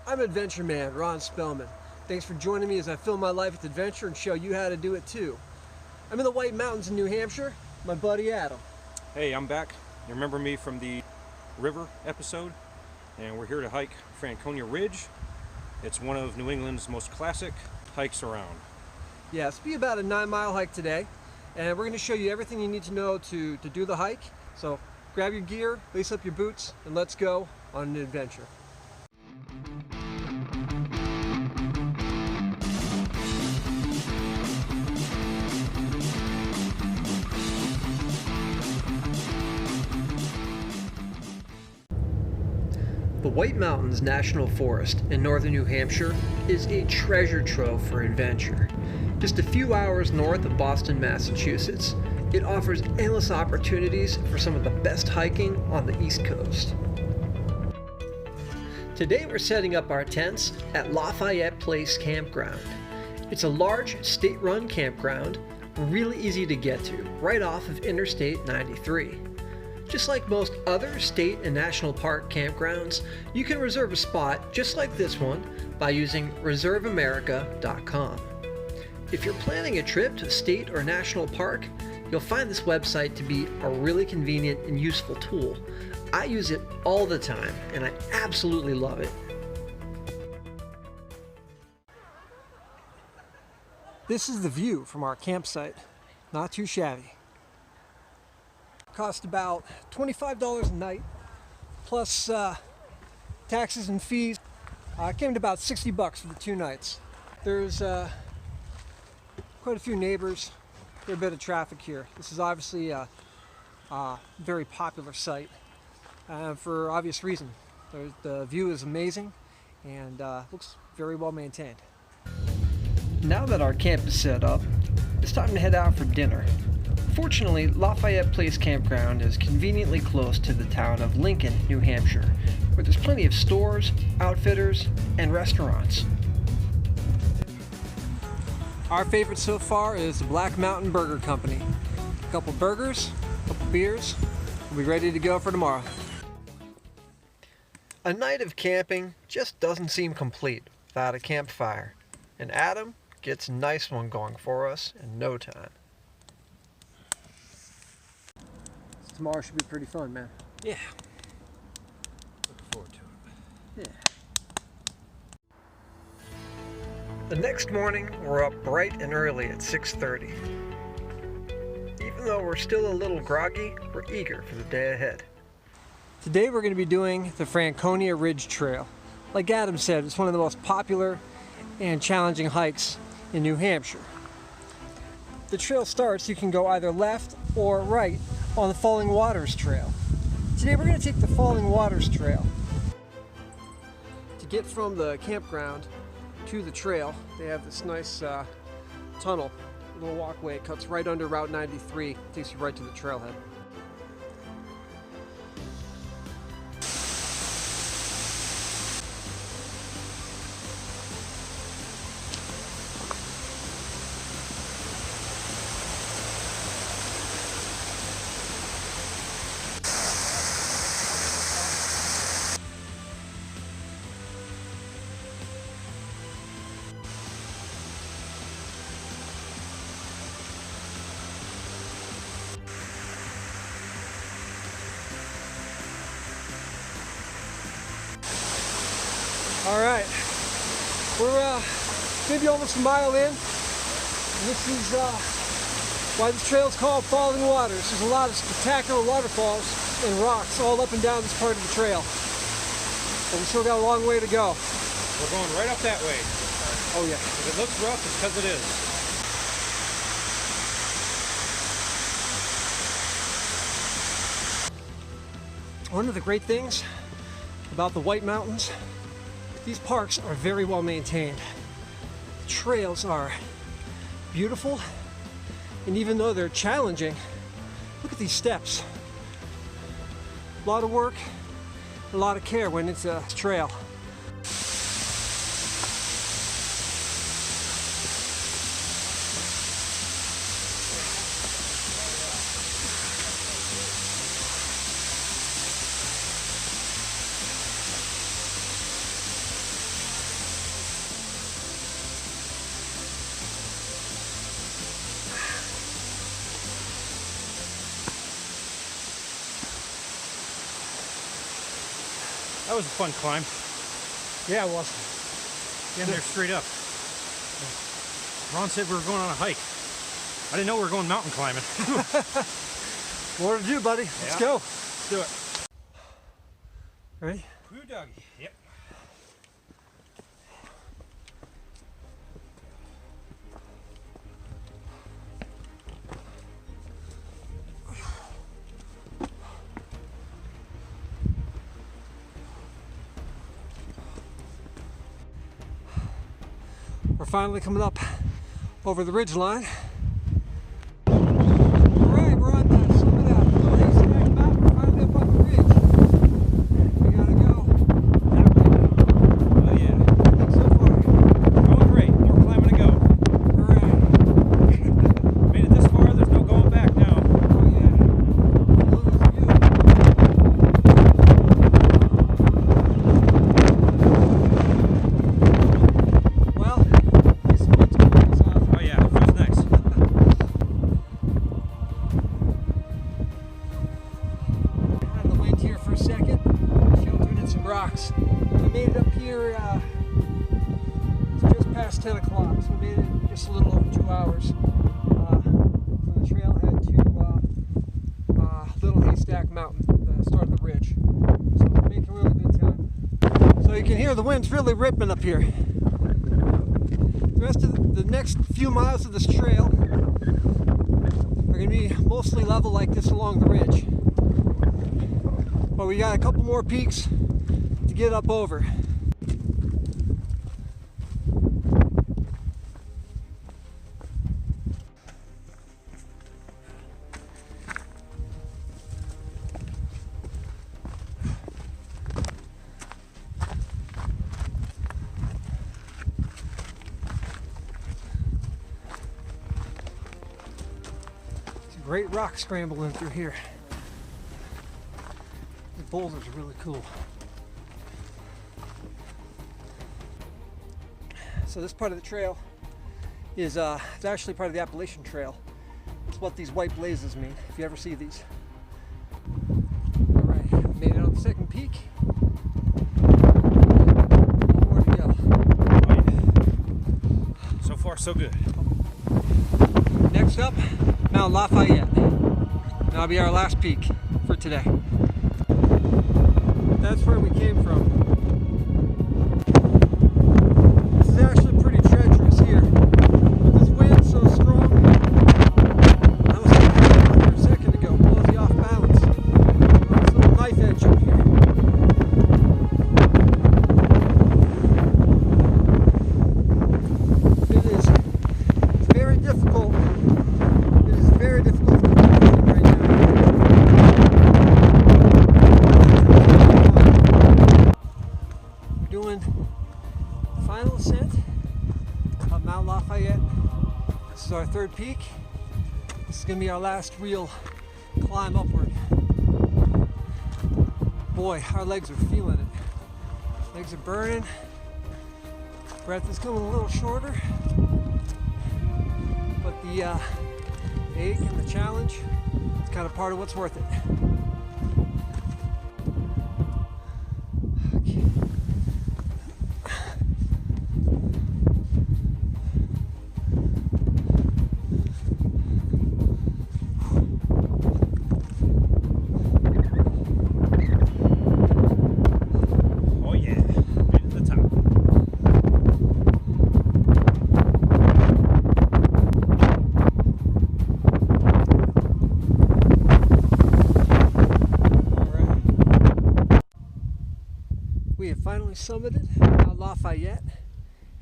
I'm Adventure Man, Ron Spellman. Thanks for joining me as I film my life with adventure and show you how to do it too. I'm in the White Mountains in New Hampshire, my buddy Adam. Hey, I'm back. You remember me from the river episode? And we're here to hike Franconia Ridge. It's one of New England's most classic hikes around. Yeah, it's be about a 9-mile hike today, and we're going to show you everything you need to know to do the hike. So grab your gear, lace up your boots, and let's go on an adventure. The White Mountains National Forest in northern New Hampshire is a treasure trove for adventure. Just a few hours north of Boston, Massachusetts, it offers endless opportunities for some of the best hiking on the East Coast. Today we're setting up our tents at Lafayette Place Campground. It's a large state-run campground, really easy to get to, right off of Interstate 93. Just like most other state and national park campgrounds, you can reserve a spot just like this one by using reserveamerica.com. If you're planning a trip to a state or national park, you'll find this website to be a really convenient and useful tool. I use it all the time, and I absolutely love it. This is the view from our campsite. Not too shabby. Cost about $25 a night, plus taxes and fees. It came to about $60 for the 2 nights. There's quite a few neighbors, a bit of traffic here. This is obviously a very popular site for obvious reason. The view is amazing and looks very well maintained. Now that our camp is set up, it's time to head out for dinner. Fortunately, Lafayette Place Campground is conveniently close to the town of Lincoln, New Hampshire, where there's plenty of stores, outfitters, and restaurants. Our favorite so far is the Black Mountain Burger Company. A couple burgers, a couple beers, we'll be ready to go for tomorrow. A night of camping just doesn't seem complete without a campfire, and Adam gets a nice one going for us in no time. Tomorrow should be pretty fun, man. Yeah. Looking forward to it. Yeah. The next morning, we're up bright and early at 6:30. Even though we're still a little groggy, we're eager for the day ahead. Today we're going to be doing the Franconia Ridge Trail. Like Adam said, it's one of the most popular and challenging hikes in New Hampshire. The trail starts, you can go either left or right on the Falling Waters Trail. Today we're going to take the Falling Waters Trail. To get from the campground to the trail, they have this nice tunnel, a little walkway. It cuts right under Route 93, takes you right to the trailhead. All right, we're maybe almost a mile in. This is why this trail is called Falling Waters. There's a lot of spectacular waterfalls and rocks all up and down this part of the trail. But we still got a long way to go. We're going right up that way. Oh yeah. If it looks rough, it's because it is. One of the great things about the White Mountains, these parks are very well maintained. The trails are beautiful, and even though they're challenging, look at these steps. A lot of work, a lot of care when it's a trail. That was a fun climb. Yeah, it was. Getting there straight up. Ron said we were going on a hike. I didn't know we were going mountain climbing. More to do, buddy. Let's go. Let's do it. Ready? Woo doggy. Yep. We're finally coming up over the ridge line. Alright, we're on the summit of Little Haystack Mountain. We're finally up on the ridge. We gotta go that way. Oh yeah. So far. Going great. More climbing to go. Alright. Made it this far, there's no going back now. Oh yeah. Look at the view. Well, this one's going us off. Oh yeah, feels nice. Out of the wind here for a second, sheltered in some rocks. We made it up here, it's just past 10 o'clock, so we made it in just a little over 2 hours from the trailhead to Little Haystack Mountain, the start of the ridge. So we're making really good time. So you can hear the wind's really ripping up here. The rest of the next few miles of this trail are going to be mostly level like this along the ridge. But we got a couple more peaks to get up over. It's a great rock scrambling through here. The boulders are really cool. So this part of the trail is it's actually part of the Appalachian Trail. It's what these white blazes mean, if you ever see these. Alright, made it on the second peak. One more to go. So far, so good. Next up, Mount Lafayette. That'll be our last peak for today. That's where we came from. This is actually pretty treacherous here. But this wind's so strong. I was thinking for a second ago, blows you off balance. On this little knife edge up here. It's very difficult. It is very difficult to do right now. We're doing the final ascent of Mount Lafayette. This is our third peak. This is going to be our last real climb upward. Boy, our legs are feeling it. Legs are burning. Breath is coming a little shorter. But the ache and the challenge, it's kind of part of what's worth it. Okay. Oh yeah, made it to the top. We have finally summited Mount Lafayette.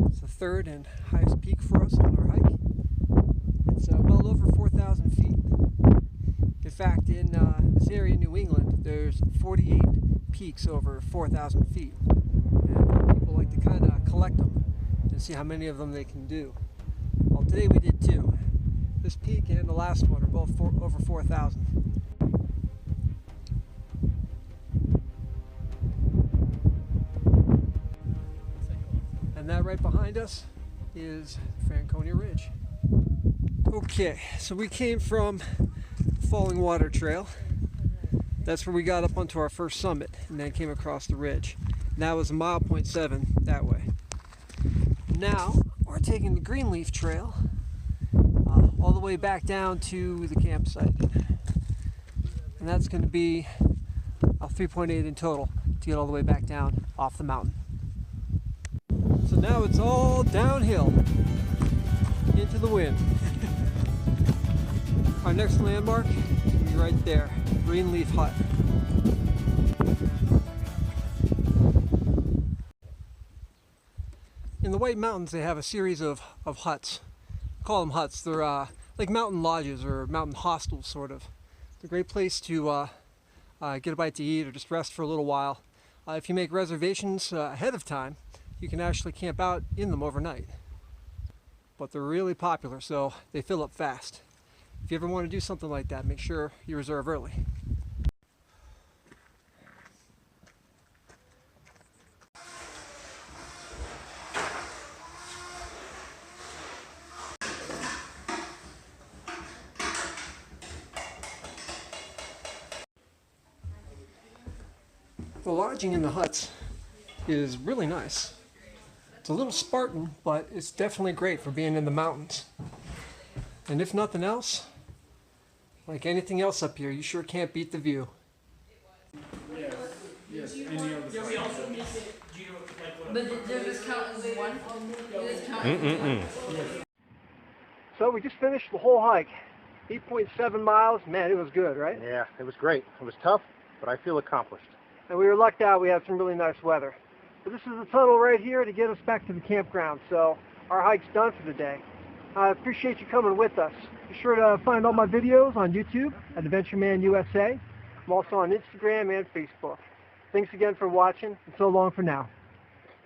It's the third and highest peak for us on our hike. It's well over 4,000 feet. In fact, in this area in New England, there's 48 peaks over 4,000 feet. And people like to kind of collect them and see how many of them they can do. Well, today we did two. This peak and the last one are both over 4,000. And that right behind us is Franconia Ridge. Okay, so we came from Falling Water Trail, That's where we got up onto our first summit and then came across the ridge. And that was 1.7 miles that way. Now we're taking the Greenleaf Trail all the way back down to the campsite. And that's going to be 3.8 in total to get all the way back down off the mountain. So now it's all downhill into the wind. Our next landmark will be right there, Greenleaf Hut. In the White Mountains they have a series of huts. Call them huts. They're like mountain lodges or mountain hostels sort of. It's a great place to get a bite to eat or just rest for a little while. If you make reservations ahead of time, you can actually camp out in them overnight. But they're really popular, so they fill up fast. If you ever want to do something like that, make sure you reserve early. The lodging in the huts is really nice. It's a little Spartan, but it's definitely great for being in the mountains. And if nothing else, like anything else up here, you sure can't beat the view. Yes, but does this count as one? Does this count? So we just finished the whole hike. 8.7 miles. Man, it was good, right? Yeah, it was great. It was tough, but I feel accomplished. And we were lucked out. We had some really nice weather. But this is the tunnel right here to get us back to the campground. So our hike's done for the day. I appreciate you coming with us. Be sure to find all my videos on YouTube at AdventureMan USA. I'm also on Instagram and Facebook. Thanks again for watching, and so long for now.